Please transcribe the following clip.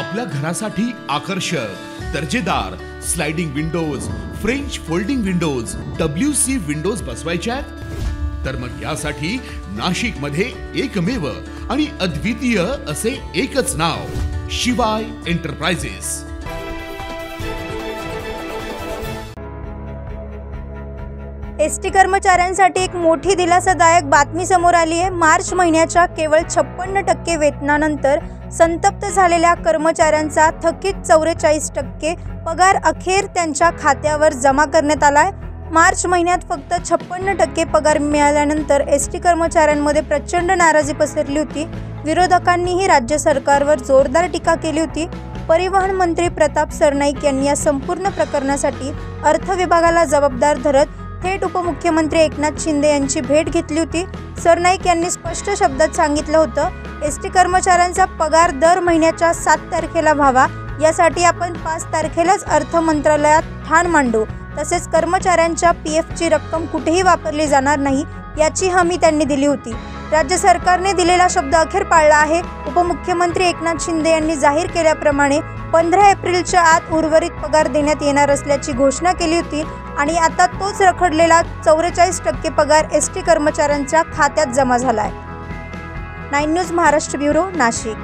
आपल्या घरासाठी आकर्षक दर्जेदार sliding windows, French folding windows, WC windows बसवायच्यात? तर मग यासाठी नाशिक मध्ये एकमेव आणि अद्वितीय असे एकच नाव, शिवाय एंटरप्राइजेस। एसटी कर्मचाऱ्यांसाठी एक मोठी दिलासादायक बातमी समोर आली आहे। मार्च महिन्याच्या केवळ 56% वेतनानंतर संतप्त झालेल्या कर्मचाऱ्यांचा थकीत 44% पगार अखेर त्यांच्या खात्यावर जमा करण्यात आलाय। मार्च महिन्यात फक्त 56% पगार मिळाल्यानंतर एसटी कर्मचाऱ्यांमध्ये प्रचंड नाराजी पसरली होती। विरोधकांनीही राज्य सरकारवर जोरदार टीका केली होती। परिवहन मंत्री प्रताप सरनाईक यांनी या संपूर्ण प्रकरणासाठी अर्थ विभागाला जबाबदार धरत थेट उपमुख्यमंत्री एकनाथ शिंदे यांची भेट घेतली होती। सरनाईक यांनी स्पष्ट शब्दात सांगितलं होतं, एसटी कर्मचाऱ्यांचा पगार दर महिन्याच्या 7 तारखेला व्हावा, यासाठी आपण 5 तारखेलाच अर्थ मंत्रालयात ठाण मांडू। तसेच कर्मचाऱ्यांच्या PFची रक्कम कुठेही वापरली जाणार नाही, याची हमी त्यांनी दिली होती। राज्य सरकारने दिलेला शब्द अखेर पाळला आहे। उपमुख्यमंत्री एकनाथ शिंदे यांनी जाहीर केल्याप्रमाणे 15 एप्रिलच्या आत उर्वरित पगार देण्यात येणार असल्याची घोषणा केली होती आणि आता तोच रखडलेला 44% पगार एसटी कर्मचाऱ्यांच्या खात्यात जमा झालाय। 9 न्यूज महाराष्ट्र ब्युरो, नाशिक।